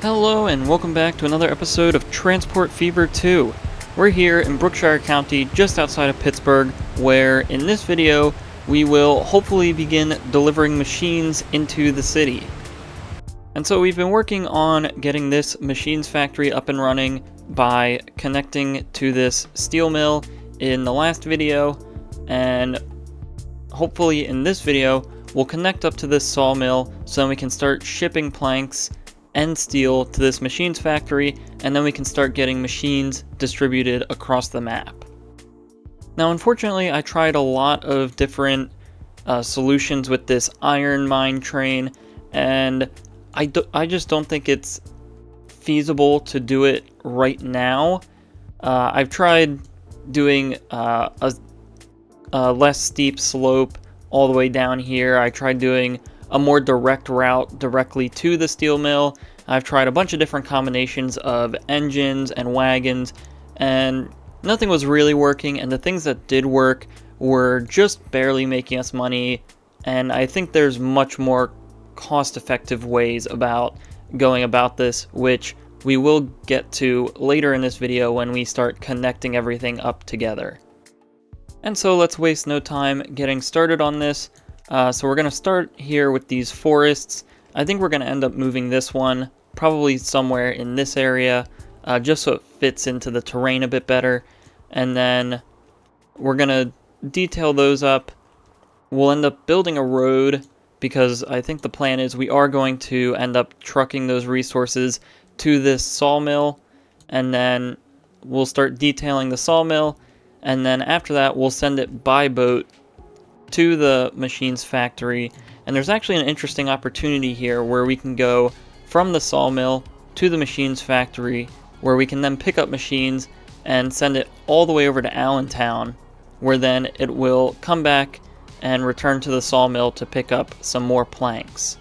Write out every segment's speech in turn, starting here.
Hello and welcome back to another episode of Transport Fever 2. We're here in Brookshire County, just outside of Pittsburgh, where in this video we will hopefully begin delivering machines into the city. And so we've been working on getting this machines factory up and running by connecting to this steel mill in the last video, and hopefully in this video we'll connect up to this sawmill so then we can start shipping planks and steel to this machines factory, and then we can start getting machines distributed across the map. Now unfortunately I tried a lot of different solutions with this iron mine train, and I just don't think it's feasible to do it right now. I've tried doing a less steep slope all the way down here. I tried doing a more direct route directly to the steel mill. I've tried a bunch of different combinations of engines and wagons, and nothing was really working, and the things that did work were just barely making us money, and I think there's much more cost-effective ways about going about this, which we will get to later in this video when we start connecting everything up together. And so let's waste no time getting started on this. So we're going to start here with these forests. I think we're going to end up moving this one probably somewhere in this area, just so it fits into the terrain a bit better. And then we're going to detail those up. We'll end up building a road because I think the plan is we are going to end up trucking those resources to this sawmill, and then we'll start detailing the sawmill, and then after that we'll send it by boat to the machines factory. And there's actually an interesting opportunity here where we can go from the sawmill to the machines factory, where we can then pick up machines and send it all the way over to Allentown, where then it will come back and return to the sawmill to pick up some more planks.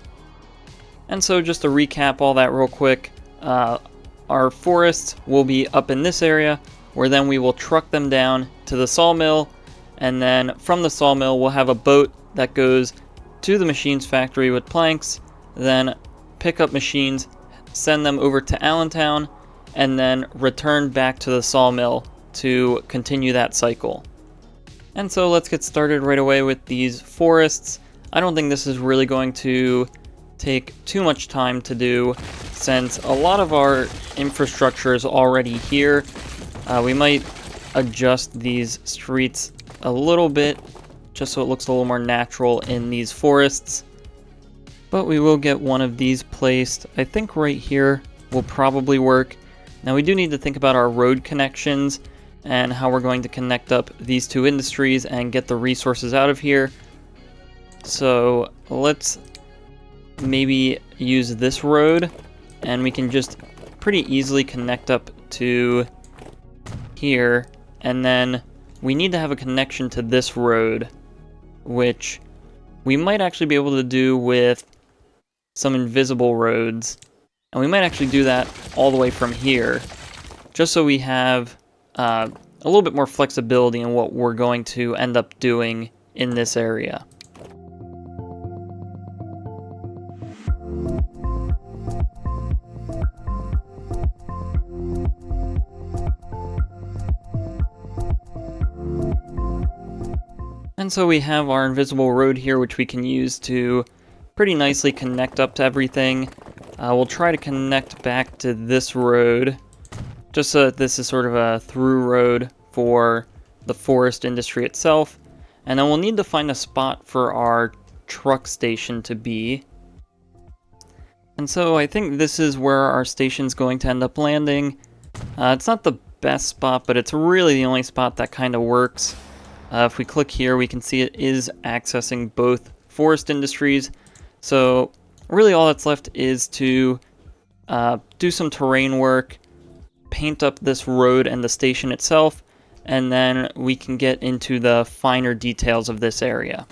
And so just to recap all that real quick, our forests will be up in this area, where then we will truck them down to the sawmill, and then from the sawmill we'll have a boat that goes to the machines factory with planks, then pick up machines, send them over to Allentown, and then return back to the sawmill to continue that cycle. And so let's get started right away with these forests. I don't think this is really going to take too much time to do, since a lot of our infrastructure is already here. We might adjust these streets a little bit just so it looks a little more natural in these forests, but we will get one of these placed. I think right here will probably work. Now we do need to think about our road connections and how we're going to connect up these two industries and get the resources out of here. So let's maybe use this road, and we can just pretty easily connect up to here, and then we need to have a connection to this road, which we might actually be able to do with some invisible roads, and we might actually do that all the way from here, just so we have a little bit more flexibility in what we're going to end up doing in this area. And so we have our invisible road here, which we can use to pretty nicely connect up to everything. We'll try to connect back to this road, just so that this is sort of a through road for the forest industry itself. And then we'll need to find a spot for our truck station to be. And so I think this is where our station's going to end up landing. It's not the best spot, but it's really the only spot that kind of works. If we click here, we can see it is accessing both forest industries. So really all that's left is to do some terrain work, paint up this road and the station itself, and then we can get into the finer details of this area.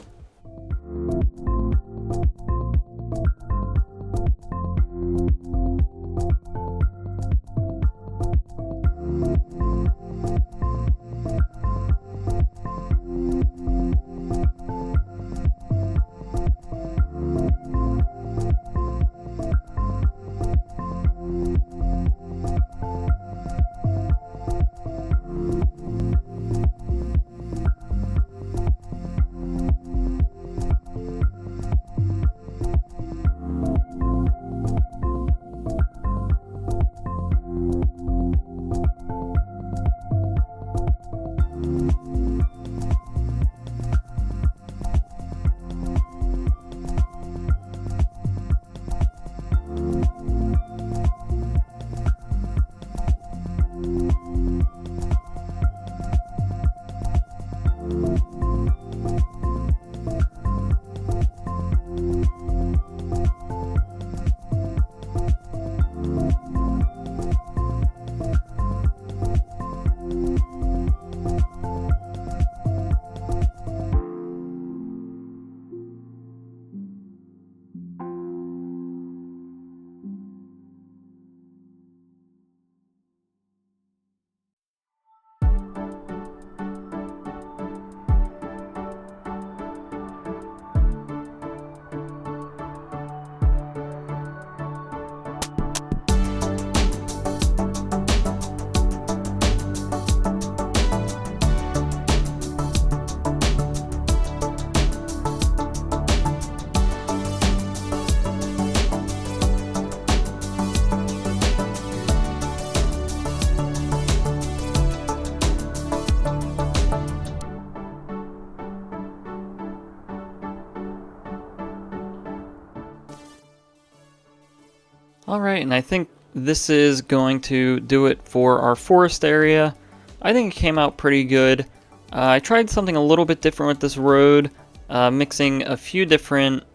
Alright, and I think this is going to do it for our forest area. I think it came out pretty good. I tried something a little bit different with this road, mixing a few different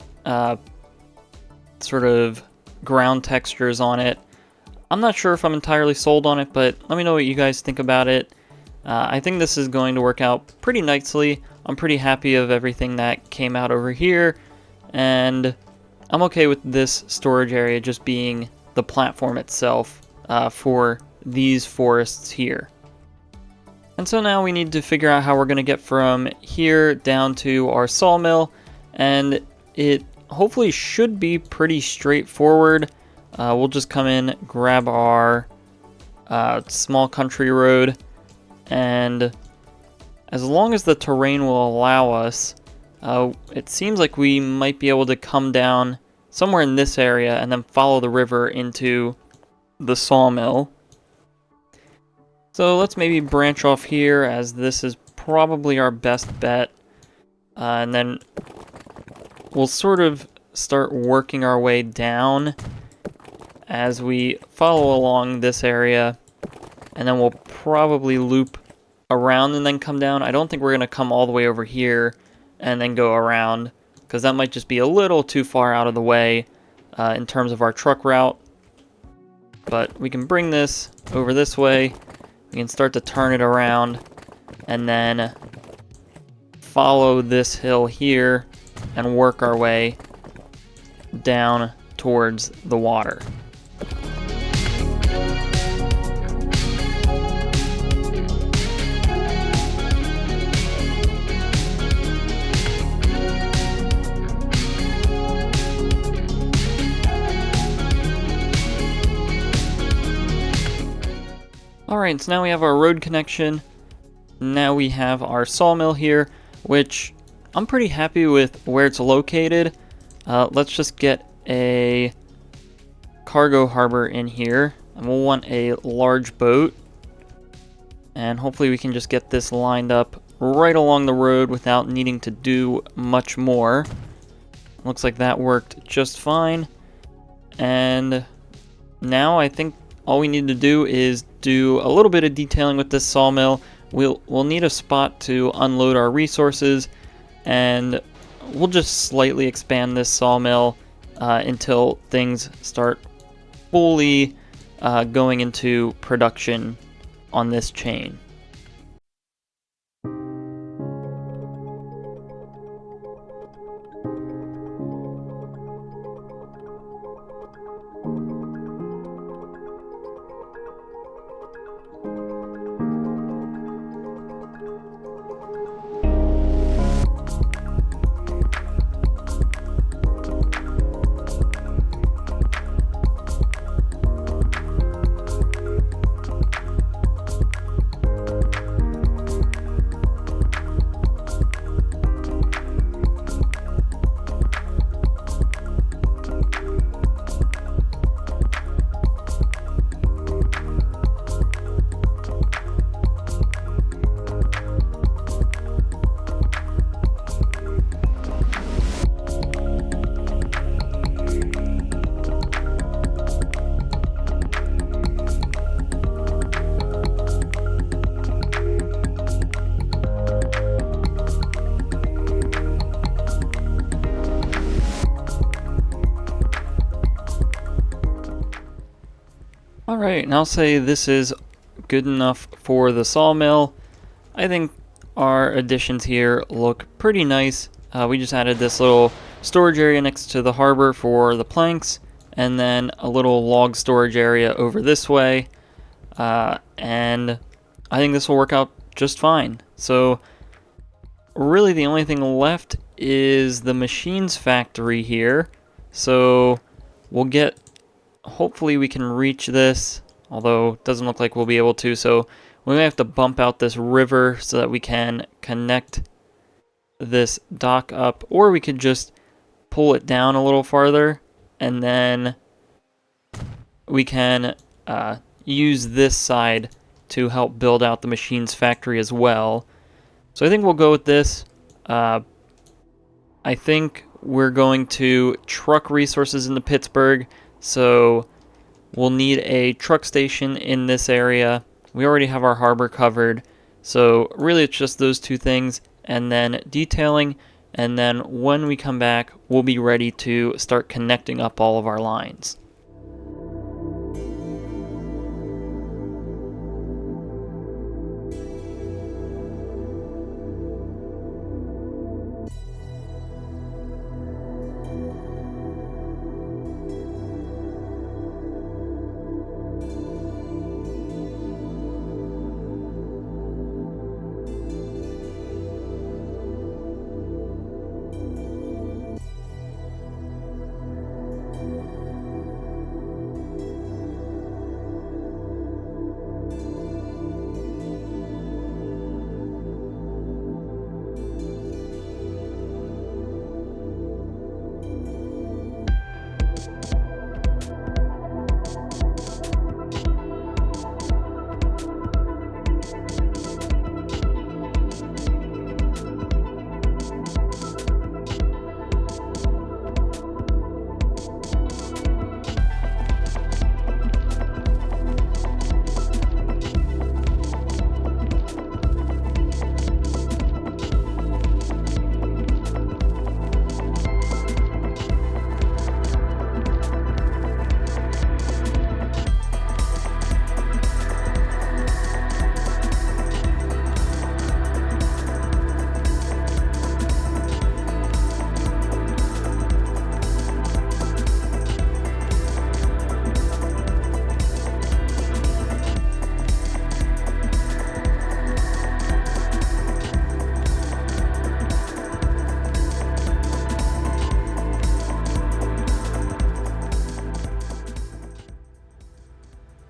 sort of ground textures on it. I'm not sure if I'm entirely sold on it, but let me know what you guys think about it. I think this is going to work out pretty nicely. I'm pretty happy of everything that came out over here, and I'm okay with this storage area just being the platform itself for these forests here. And so now we need to figure out how we're going to get from here down to our sawmill, and it hopefully should be pretty straightforward. We'll just come in, grab our small country road, and as long as the terrain will allow us, it seems like we might be able to come down somewhere in this area and then follow the river into the sawmill. So let's maybe branch off here, as this is probably our best bet, and then we'll sort of start working our way down as we follow along this area, and then we'll probably loop around and then come down. I don't think we're going to come all the way over here and then go around, because that might just be a little too far out of the way in terms of our truck route. But we can bring this over this way, we can start to turn it around, and then follow this hill here and work our way down towards the water. Alright, so now we have our road connection. Now we have our sawmill here, which I'm pretty happy with where it's located. Let's just get a cargo harbor in here, and we'll want a large boat. And hopefully we can just get this lined up right along the road without needing to do much more. Looks like that worked just fine. And now I think all we need to do is do a little bit of detailing with this sawmill. We'll need a spot to unload our resources, and we'll just slightly expand this sawmill until things start fully going into production on this chain. Alright, and I'll say this is good enough for the sawmill. I think our additions here look pretty nice. We just added this little storage area next to the harbor for the planks, and then a little log storage area over this way. And I think this will work out just fine. So really the only thing left is the machines factory here. So we'll get, hopefully we can reach this, although it doesn't look like we'll be able to, so we may have to bump out this river so that we can connect this dock up, or we could just pull it down a little farther, and then we can use this side to help build out the machines factory as well. So I think we'll go with this. I think we're going to truck resources into Pittsburgh, so we'll need a truck station in this area. We already have our harbor covered, so really it's just those two things, and then detailing, and then when we come back, we'll be ready to start connecting up all of our lines.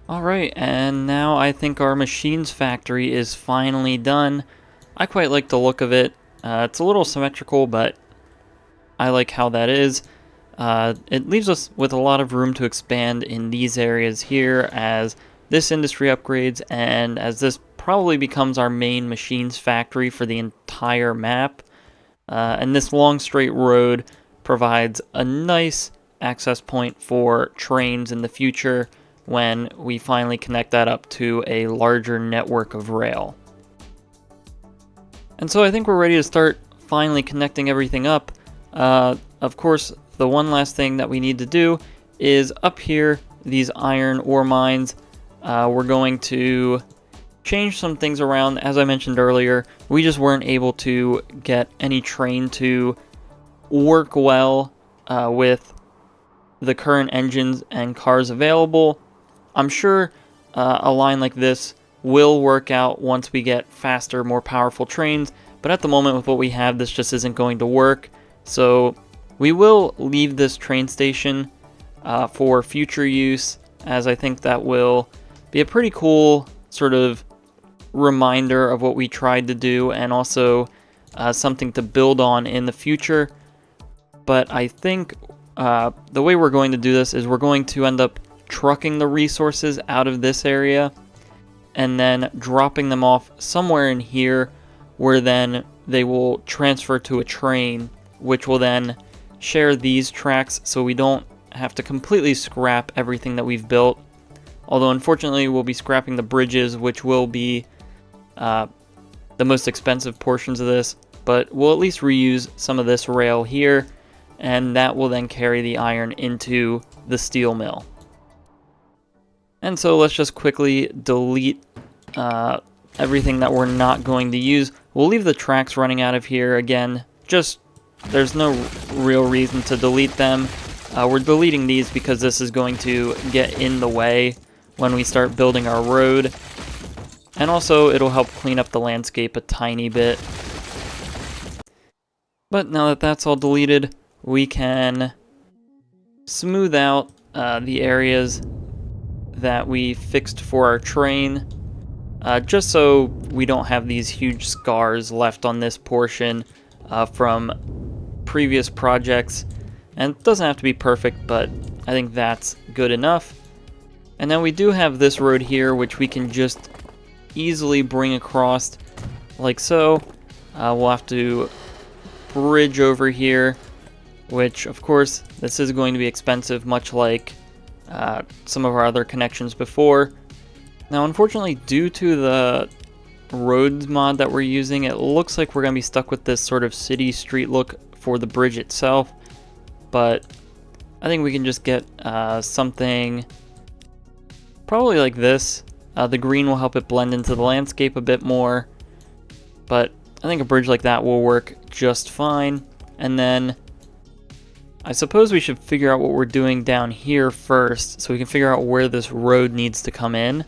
Alright, and now I think our machines factory is finally done. I quite like the look of it. It's a little symmetrical, but I like how that is. It leaves us with a lot of room to expand in these areas here as this industry upgrades and as this probably becomes our main machines factory for the entire map. And this long straight road provides a nice access point for trains in the future when we finally connect that up to a larger network of rail. And so I think we're ready to start finally connecting everything up. Of course, the one last thing that we need to do is up here, these iron ore mines. We're going to change some things around. As I mentioned earlier, we just weren't able to get any train to work well with the current engines and cars available. I'm sure a line like this will work out once we get faster, more powerful trains, but at the moment with what we have, this just isn't going to work. So we will leave this train station for future use, as I think that will be a pretty cool sort of reminder of what we tried to do, and also something to build on in the future. But I think the way we're going to do this is we're going to end up trucking the resources out of this area and then dropping them off somewhere in here, where then they will transfer to a train, which will then share these tracks so we don't have to completely scrap everything that we've built. Although unfortunately we'll be scrapping the bridges, which will be the most expensive portions of this, but we'll at least reuse some of this rail here, and that will then carry the iron into the steel mill. And so let's just quickly delete everything that we're not going to use. We'll leave the tracks running out of here again. Just, there's no real reason to delete them. We're deleting these because this is going to get in the way when we start building our road. And also, it'll help clean up the landscape a tiny bit. But now that that's all deleted, we can smooth out the areas that we fixed for our train, just so we don't have these huge scars left on this portion from previous projects. And it doesn't have to be perfect, but I think that's good enough. And then we do have this road here, which we can just easily bring across like so. We'll have to bridge over here, which of course this is going to be expensive, much like some of our other connections before. Now, unfortunately, due to the roads mod that we're using, it looks like we're going to be stuck with this sort of city street look for the bridge itself, but I think we can just get something probably like this. The green will help it blend into the landscape a bit more, but I think a bridge like that will work just fine. And then I suppose we should figure out what we're doing down here first, so we can figure out where this road needs to come in.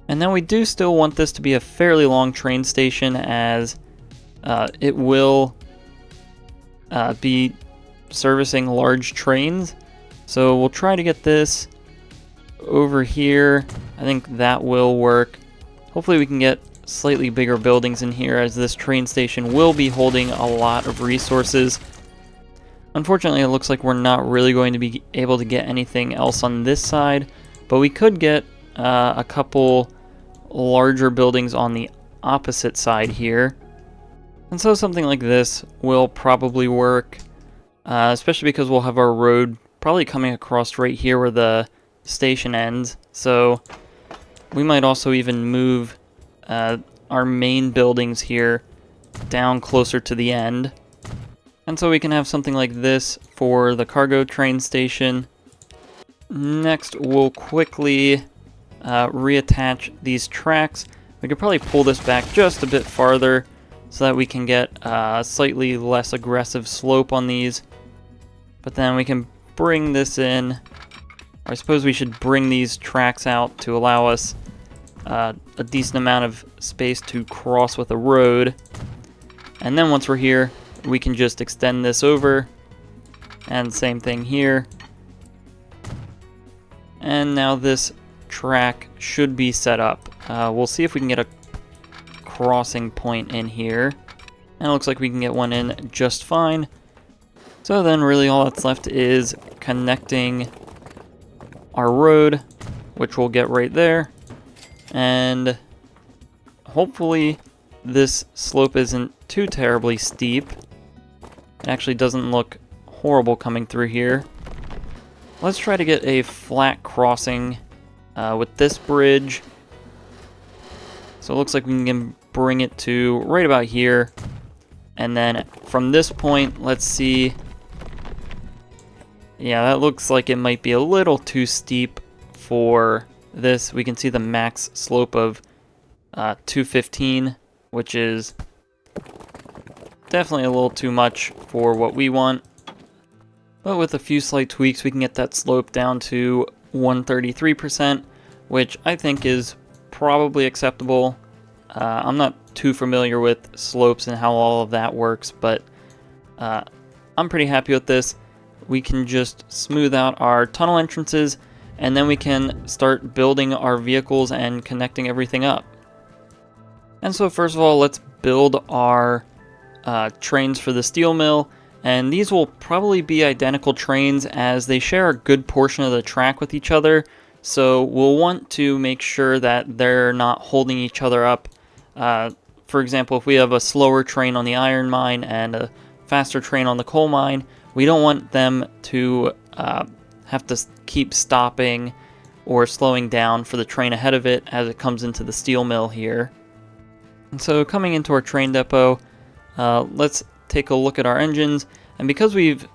And then we do still want this to be a fairly long train station, as it will be servicing large trains. So we'll try to get this over here. I think that will work. Hopefully we can get slightly bigger buildings in here, as this train station will be holding a lot of resources. Unfortunately, it looks like we're not really going to be able to get anything else on this side, but we could get a couple larger buildings on the opposite side here. And so something like this will probably work, especially because we'll have our road probably coming across right here where the station ends. So we might also even move our main buildings here down closer to the end. And so we can have something like this for the cargo train station. Next, we'll quickly reattach these tracks. We could probably pull this back just a bit farther so that we can get a slightly less aggressive slope on these. But then we can bring this in. Or I suppose we should bring these tracks out to allow us a decent amount of space to cross with a road. And then once we're here, we can just extend this over, and same thing here. And now this track should be set up. We'll see if we can get a crossing point in here, and it looks like we can get one in just fine. So then really all that's left is connecting our road, which we'll get right there, and hopefully this slope isn't too terribly steep. It actually doesn't look horrible coming through here. Let's try to get a flat crossing with this bridge. So it looks like we can bring it to right about here. And then from this point, let's see. Yeah, that looks like it might be a little too steep for this. We can see the max slope of 215, which is definitely a little too much for what we want. But with a few slight tweaks, we can get that slope down to 133%, which I think is probably acceptable. I'm not too familiar with slopes and how all of that works, but I'm pretty happy with this. We can just smooth out our tunnel entrances, and then we can start building our vehicles and connecting everything up. And so first of all, let's build our trains for the steel mill, and these will probably be identical trains as they share a good portion of the track with each other. So we'll want to make sure that they're not holding each other up. For example, if we have a slower train on the iron mine and a faster train on the coal mine, we don't want them to have to keep stopping or slowing down for the train ahead of it as it comes into the steel mill here. And so coming into our train depot, let's take a look at our engines. And because we've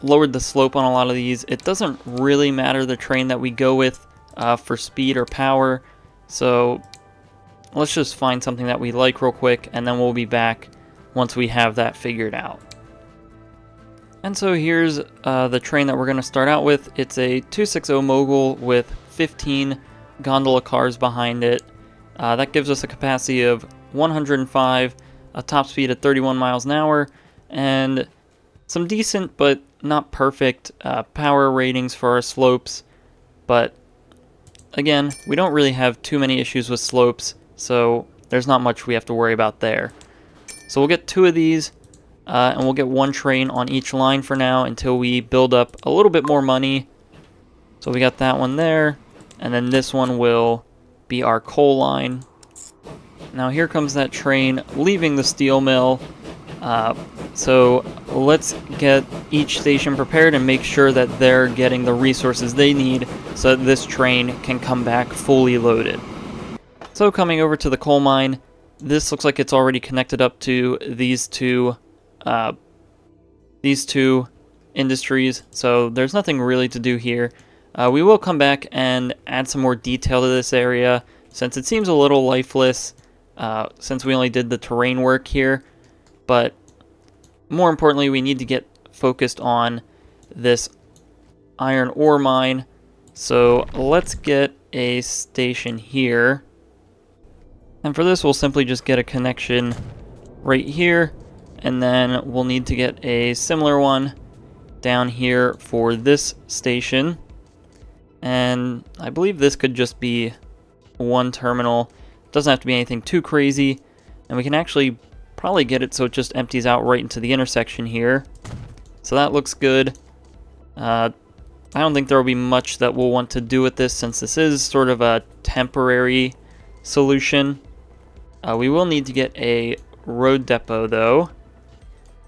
lowered the slope on a lot of these, it doesn't really matter the train that we go with for speed or power. So let's just find something that we like real quick, and then we'll be back once we have that figured out. And so here's the train that we're going to start out with. It's a 260 Mogul with 15 gondola cars behind it. That gives us a capacity of 105, a top speed of 31 miles an hour, and some decent but not perfect power ratings for our slopes. But again, we don't really have too many issues with slopes, so there's not much we have to worry about there. So we'll get 2 of these, and we'll get 1 train on each line for now until we build up a little bit more money. So we got that one there, and then this one will be our coal line. Now here comes that train leaving the steel mill. So let's get each station prepared and make sure that they're getting the resources they need so that this train can come back fully loaded. So coming over to the coal mine, this looks like it's already connected up to these two industries, so there's nothing really to do here. We will come back and add some more detail to this area since it seems a little lifeless since we only did the terrain work here, but more importantly we need to get focused on this iron ore mine. So let's get a station here, and for this we'll simply just get a connection right here, and then we'll need to get a similar one down here for this station. And I believe this could just be one terminal. Doesn't have to be anything too crazy, and we can actually probably get it so it just empties out right into the intersection here. So that looks good. I don't think there will be much that we'll want to do with this since this is sort of a temporary solution. We will need to get a road depot though.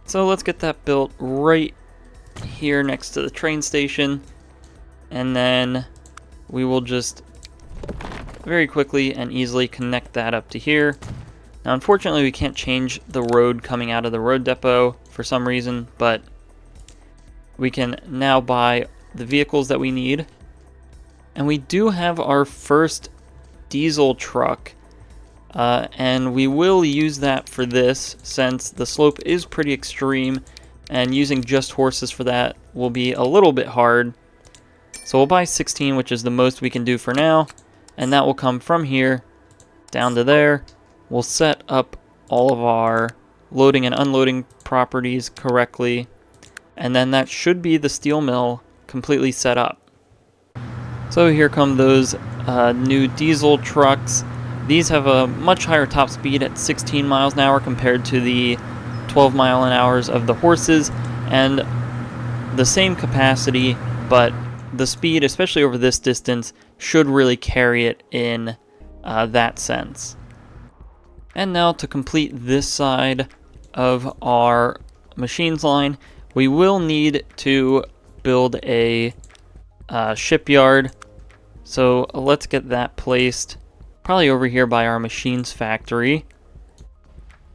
So let's get that built right here next to the train station, and then we will just very quickly and easily connect that up to here. Now unfortunately we can't change the road coming out of the road depot for some reason, but we can now buy the vehicles that we need. And we do have our first diesel truck, and we will use that for this since the slope is pretty extreme, and using just horses for that will be a little bit hard. So we'll buy 16, which is the most we can do for now, and that will come from here down to there. We'll set up all of our loading and unloading properties correctly, and then that should be the steel mill completely set up. So here come those new diesel trucks. These have a much higher top speed at 16 miles an hour compared to the 12 mile an hour of the horses, and the same capacity, but the speed, especially over this distance, should really carry it in that sense. And now to complete this side of our machines line, we will need to build a shipyard. So let's get that placed probably over here by our machines factory.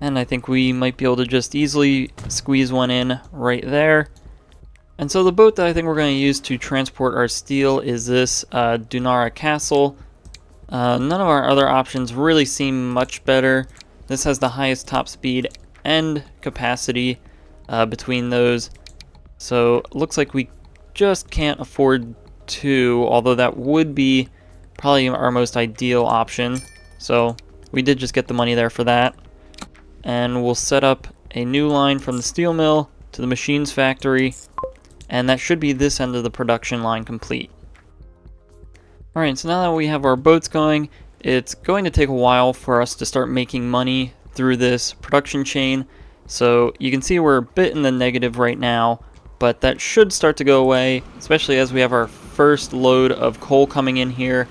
And I think we might be able to just easily squeeze one in right there. And so the boat that I think we're going to use to transport our steel is this Dunara Castle. None of our other options really seem much better. This has the highest top speed and capacity between those. So it looks like we just can't afford two, although that would be probably our most ideal option. So we did just get the money there for that. And we'll set up a new line from the steel mill to the machines factory, and that should be this end of the production line complete. Alright, so now that we have our boats going, it's going to take a while for us to start making money through this production chain. So you can see we're a bit in the negative right now, but that should start to go away, especially as we have our first load of coal coming in here.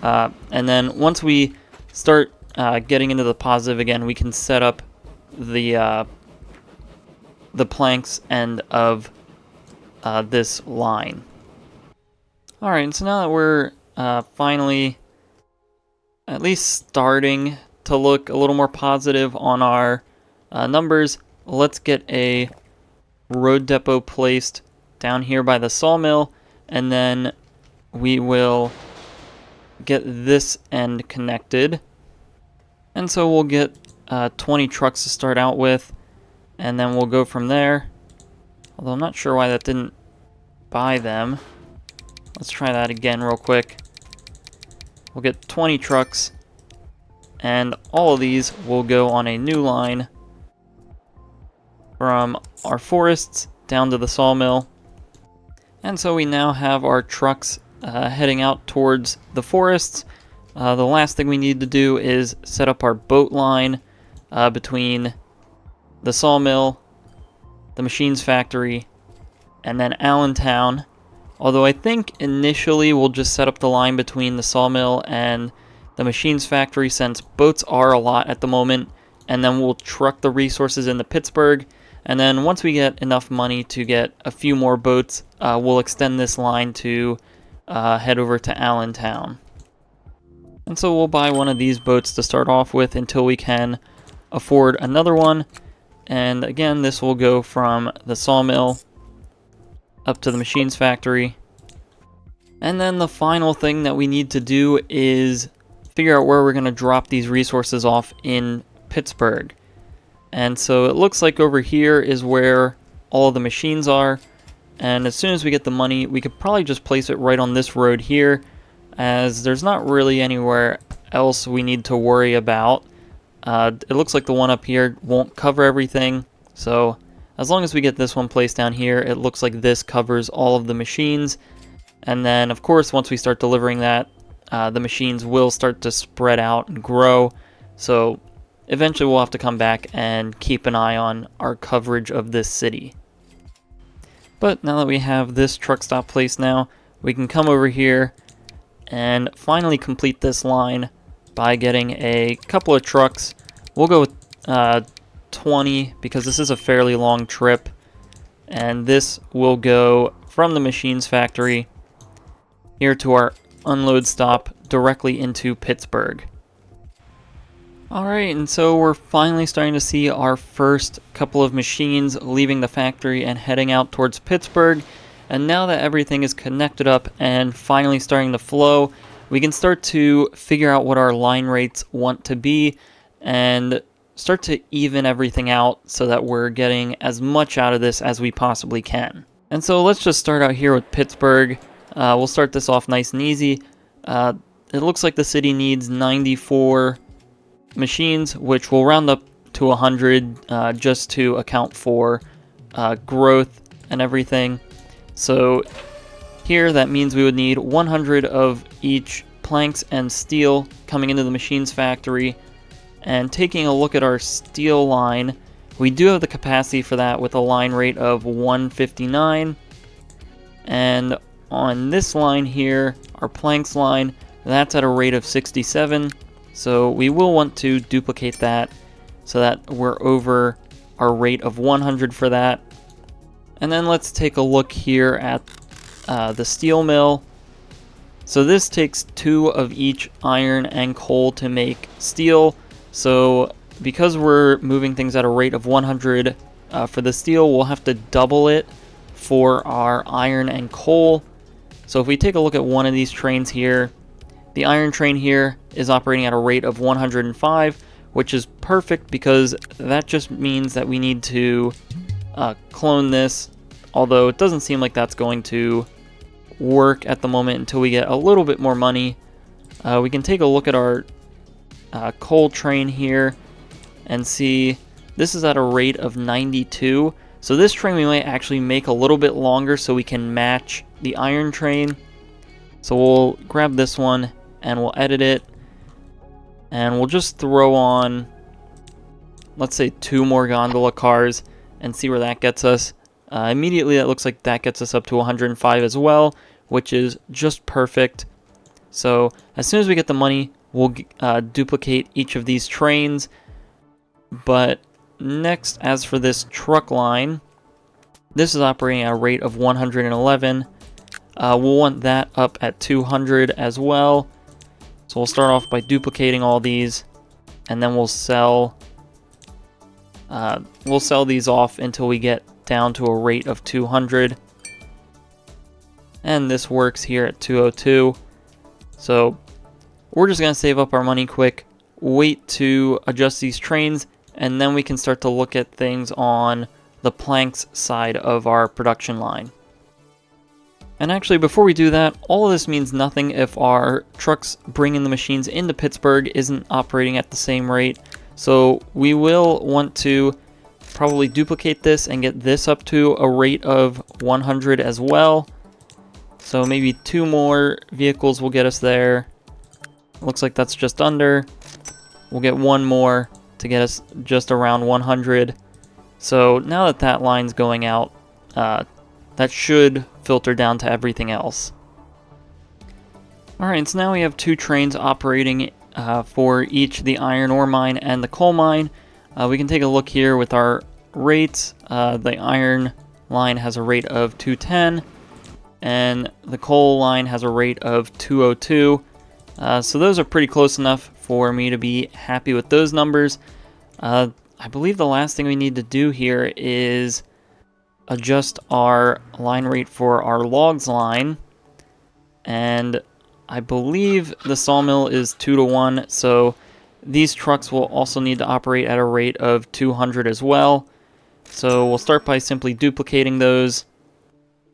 And then once we start getting into the positive again, we can set up the planks end of this line. Alright, so now that we're finally at least starting to look a little more positive on our numbers, let's get a road depot placed down here by the sawmill, and then we will get this end connected. And so we'll get 20 trucks to start out with, and then we'll go from there. Although I'm not sure why that didn't buy them. Let's try that again real quick. We'll get 20 trucks, and all of these will go on a new line from our forests down to the sawmill. And so we now have our trucks heading out towards the forests. The last thing we need to do is set up our boat line between the sawmill, the machines factory, and then Allentown. Although I think initially we'll just set up the line between the sawmill and the machines factory since boats are a lot at the moment, and then we'll truck the resources into Pittsburgh, And then once we get enough money to get a few more boats, we'll extend this line to head over to Allentown. And so we'll buy one of these boats to start off with until we can afford another one. And again, this will go from the sawmill up to the machines factory. And then the final thing that we need to do is figure out where we're going to drop these resources off in Pittsburgh. And so it looks like over here is where all of the machines are. And as soon as we get the money, we could probably just place it right on this road here, as there's not really anywhere else we need to worry about. It looks like the one up here won't cover everything. So as long as we get this one placed down here, it looks like this covers all of the machines. And then, of course, once we start delivering that, the machines will start to spread out and grow. So eventually we'll have to come back and keep an eye on our coverage of this city. But now that we have this truck stop placed now, we can come over here and finally complete this line by getting a couple of trucks. We'll go with 20 because this is a fairly long trip. And this will go from the machines factory here to our unload stop directly into Pittsburgh. Alright, and so we're finally starting to see our first couple of machines leaving the factory and heading out towards Pittsburgh. And now that everything is connected up and finally starting to flow, we can start to figure out what our line rates want to be and start to even everything out so that we're getting as much out of this as we possibly can. And so let's just start out here with Pittsburgh. We'll start this off nice and easy. It looks like the city needs 94 machines, which will round up to 100 just to account for growth and everything. So here that means we would need 100 of each planks and steel coming into the machines factory. And taking a look at our steel line, we do have the capacity for that with a line rate of 159. And on this line here, our planks line, that's at a rate of 67. So we will want to duplicate that so that we're over our rate of 100 for that. And then let's take a look here at the steel mill. So this takes 2 of each iron and coal to make steel. So because we're moving things at a rate of 100 for the steel, we'll have to double it for our iron and coal. So if we take a look at one of these trains here, the iron train here is operating at a rate of 105, which is perfect because that just means that we need to clone this, although it doesn't seem like that's going to work at the moment until we get a little bit more money. We can take a look at our coal train here and see this is at a rate of 92. So this train we might actually make a little bit longer so we can match the iron train. So we'll grab this one and we'll edit it. And we'll just throw on, let's say, 2 more gondola cars and see where that gets us. Immediately that looks like that gets us up to 105 as well, which is just perfect. So as soon as we get the money, we'll duplicate each of these trains. But next, as for this truck line, this is operating at a rate of 111. We'll want that up at 200 as well. So we'll start off by duplicating all these, and then we'll sell these off until we get down to a rate of 200. And this works here at 202. So we're just going to save up our money quick, wait to adjust these trains, and then we can start to look at things on the planks side of our production line. And actually, before we do that, all of this means nothing if our trucks bringing the machines into Pittsburgh isn't operating at the same rate. So we will want to probably duplicate this and get this up to a rate of 100 as well. So maybe 2 more vehicles will get us there. Looks like that's just under. We'll get 1 more to get us just around 100. So now that that line's going out, that should filter down to everything else. Alright, so now we have 2 trains operating for each the iron ore mine and the coal mine. We can take a look here with our rates. The iron line has a rate of 210, and the coal line has a rate of 202. So those are pretty close enough for me to be happy with those numbers. I believe the last thing we need to do here is adjust our line rate for our logs line, and I believe the sawmill is 2-to-1, so these trucks will also need to operate at a rate of 200 as well. So we'll start by simply duplicating those,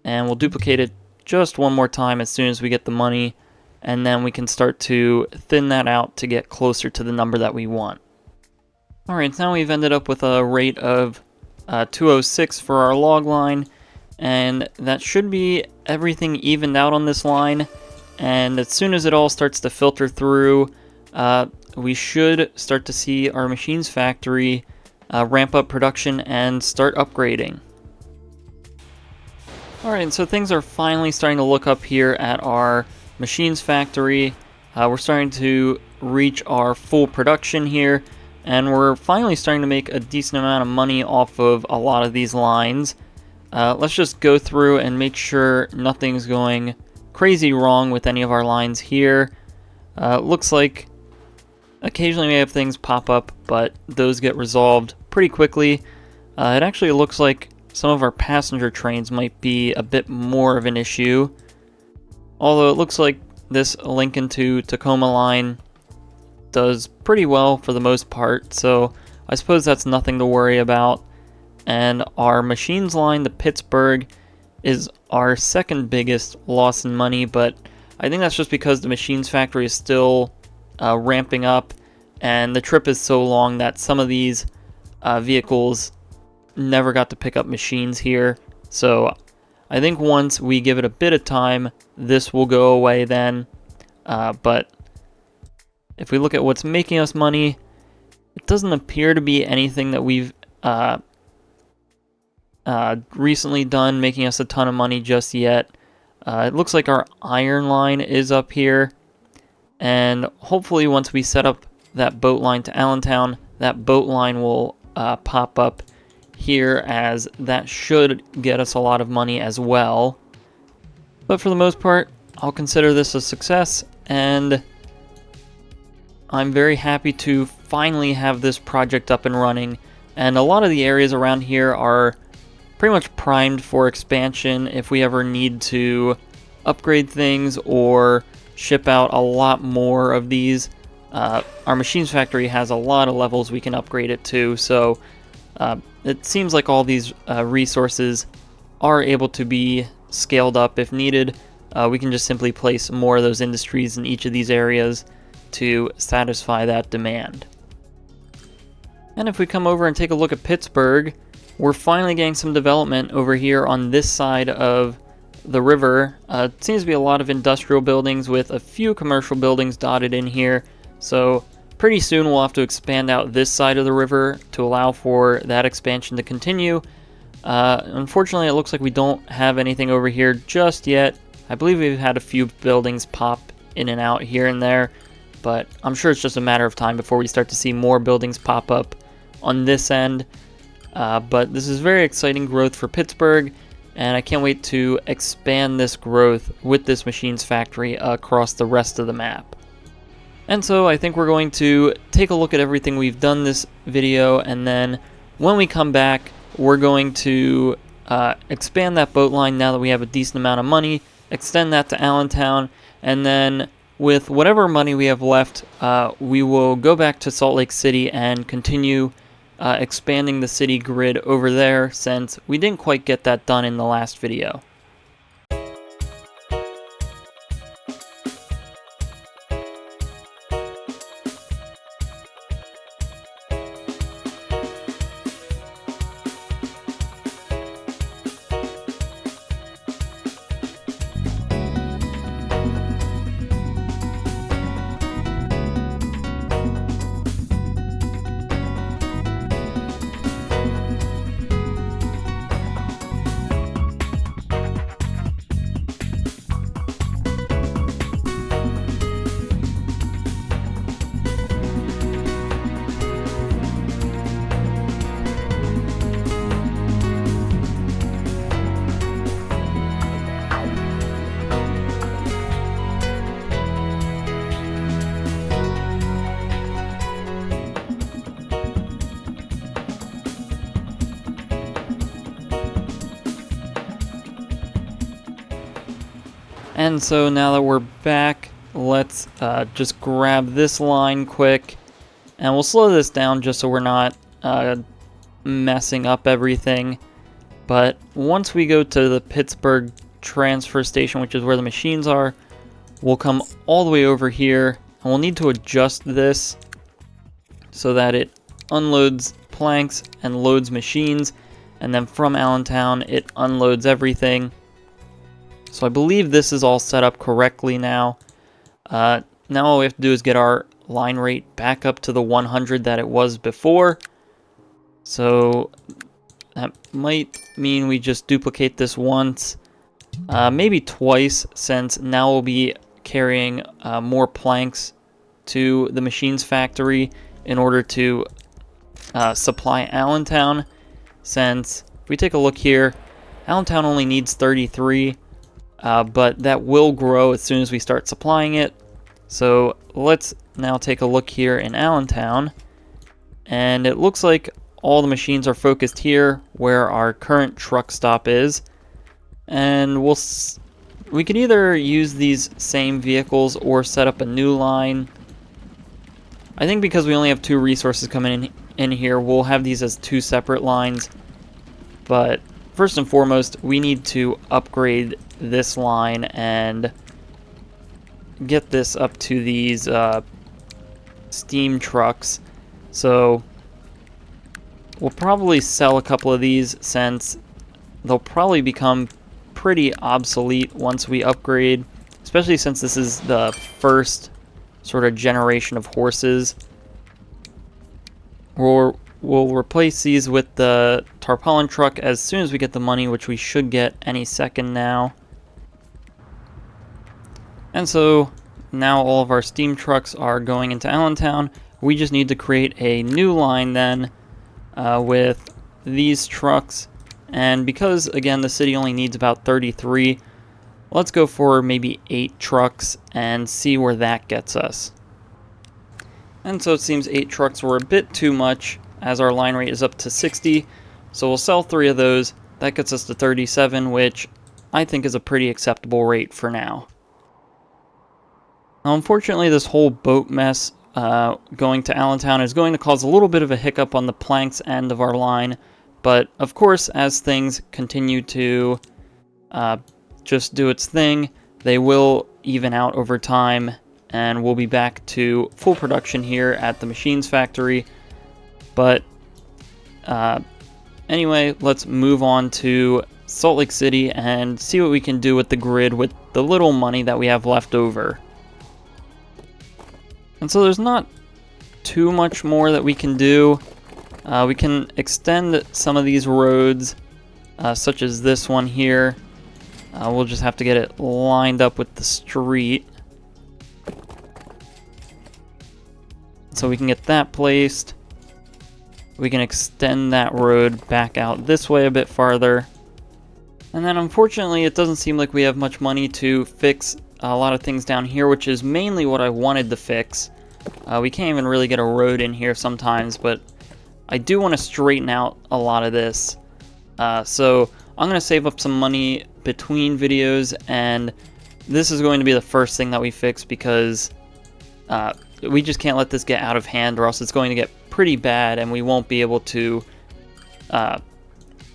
and we'll duplicate it just one more time as soon as we get the money, and then we can start to thin that out to get closer to the number that we want. Alright, now we've ended up with a rate of 206 for our log line, and that should be everything evened out on this line. And as soon as it all starts to filter through, we should start to see our machines factory ramp up production and start upgrading. Alright, so things are finally starting to look up here at our machines factory. We're starting to reach our full production here, and we're finally starting to make a decent amount of money off of a lot of these lines. Let's just go through and make sure nothing's going crazy wrong with any of our lines here. Looks like occasionally we have things pop up, but those get resolved pretty quickly. It actually looks like some of our passenger trains might be a bit more of an issue. Although it looks like this Lincoln to Tacoma line does pretty well for the most part, so I suppose that's nothing to worry about. And our machines line to Pittsburgh is our second biggest loss in money, but I think that's just because the machines factory is still ramping up, and the trip is so long that some of these vehicles never got to pick up machines here. So I think once we give it a bit of time, this will go away then. But if we look at what's making us money, it doesn't appear to be anything that we've recently done making us a ton of money just yet. It looks like our iron line is up here, and hopefully once we set up that boat line to Allentown, that boat line will pop up here, as that should get us a lot of money as well. But for the most part, I'll consider this a success, and I'm very happy to finally have this project up and running. And a lot of the areas around here are pretty much primed for expansion if we ever need to upgrade things or ship out a lot more of these. Our machines factory has a lot of levels we can upgrade it to, so it seems like all these resources are able to be scaled up if needed. We can just simply place more of those industries in each of these areas to satisfy that demand. And if we come over and take a look at Pittsburgh, we're finally getting some development over here on this side of the river. It seems to be a lot of industrial buildings with a few commercial buildings dotted in here. So pretty soon we'll have to expand out this side of the river to allow for that expansion to continue. Unfortunately, it looks like we don't have anything over here just yet. I believe we've had a few buildings pop in and out here and there, but I'm sure it's just a matter of time before we start to see more buildings pop up on this end. But this is very exciting growth for Pittsburgh, and I can't wait to expand this growth with this machines factory across the rest of the map. And so I think we're going to take a look at everything we've done this video, and then when we come back, we're going to expand that boat line now that we have a decent amount of money, extend that to Allentown, and then with whatever money we have left, we will go back to Salt Lake City and continue expanding the city grid over there, since we didn't quite get that done in the last video. And so now that we're back, let's just grab this line quick, and we'll slow this down just so we're not messing up everything. But once we go to the Pittsburgh transfer station, which is where the machines are, we'll come all the way over here, and we'll need to adjust this so that it unloads planks and loads machines, and then from Allentown it unloads everything. So I believe this is all set up correctly now. Now all we have to do is get our line rate back up to the 100 that it was before. So that might mean we just duplicate this once, maybe twice, since now we'll be carrying more planks to the machines factory in order to supply Allentown. Since if we take a look here, Allentown only needs 33, but that will grow as soon as we start supplying it. So let's now take a look here in Allentown, and it looks like all the machines are focused here where our current truck stop is, and we can either use these same vehicles or set up a new line. I think because we only have 2 resources coming in here, we'll have these as 2 separate lines. But first and foremost, we need to upgrade this line and get this up to these steam trucks. So we'll probably sell a couple of these since they'll probably become pretty obsolete once we upgrade, especially since this is the first sort of generation of horses. We'll replace these with the tarpaulin truck as soon as we get the money, which we should get any second now. And so now all of our steam trucks are going into Allentown. We just need to create a new line then with these trucks. And because, again, the city only needs about 33, let's go for maybe 8 trucks and see where that gets us. And so it seems 8 trucks were a bit too much, as our line rate is up to 60. So we'll sell 3 of those. That gets us to 37, which I think is a pretty acceptable rate for now. Now, unfortunately, this whole boat mess going to Allentown is going to cause a little bit of a hiccup on the planks end of our line. But, of course, as things continue to just do its thing, they will even out over time, and we'll be back to full production here at the machines factory. But anyway, let's move on to Salt Lake City and see what we can do with the grid with the little money that we have left over. And so there's not too much more that we can do. We can extend some of these roads, such as this one here. We'll just have to get it lined up with the street, so we can get that placed. We can extend that road back out this way a bit farther. And then unfortunately it doesn't seem like we have much money to fix a lot of things down here, which is mainly what I wanted to fix. We can't even really get a road in here sometimes, but I do want to straighten out a lot of this. So I'm going to save up some money between videos, and this is going to be the first thing that we fix, because we just can't let this get out of hand, or else it's going to get pretty bad and we won't be able to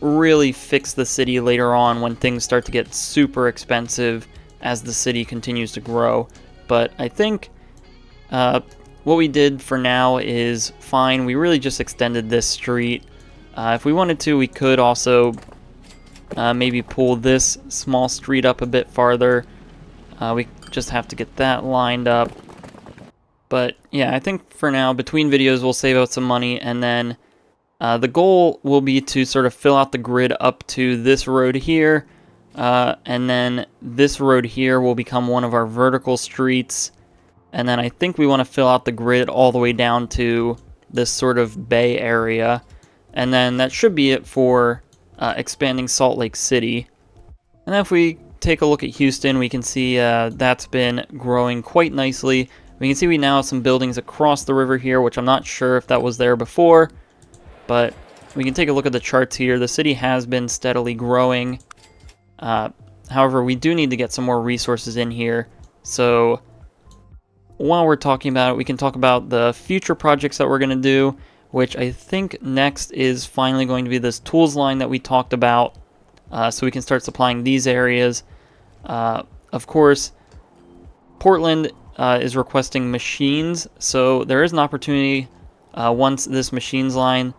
really fix the city later on when things start to get super expensive as the city continues to grow. But I think what we did for now is fine. We really just extended this street. If we wanted to, we could also maybe pull this small street up a bit farther. We just have to get that lined up. But yeah, I think for now, between videos, we'll save out some money, and then the goal will be to sort of fill out the grid up to this road here, and then this road here will become one of our vertical streets, and then I think we want to fill out the grid all the way down to this sort of bay area, and then that should be it for expanding Salt Lake City. And then if we take a look at Houston, we can see that's been growing quite nicely. We can see we now have some buildings across the river here, which I'm not sure if that was there before, but we can take a look at the charts here. The city has been steadily growing. However, we do need to get some more resources in here. So while we're talking about it, we can talk about the future projects that we're going to do, which I think next is finally going to be this tools line that we talked about, so we can start supplying these areas. Of course, Portland is requesting machines, so there is an opportunity once this machines line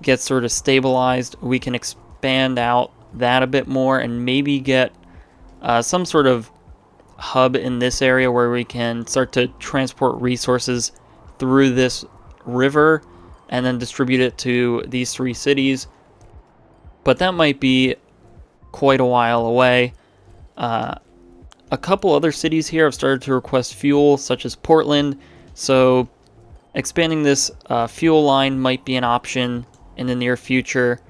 gets sort of stabilized, we can expand out that a bit more and maybe get some sort of hub in this area where we can start to transport resources through this river and then distribute it to these 3 cities. But that might be quite a while away. A couple other cities here have started to request fuel, such as Portland, so expanding this fuel line might be an option in the near future.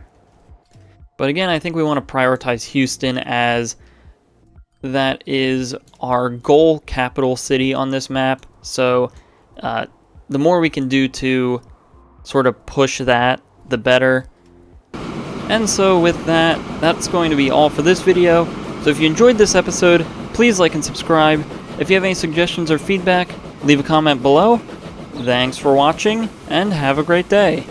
But again, I think we want to prioritize Houston, as that is our goal capital city on this map. So the more we can do to sort of push that, the better. And so with that, that's going to be all for this video. So if you enjoyed this episode, please like and subscribe. If you have any suggestions or feedback, leave a comment below. Thanks for watching, and have a great day.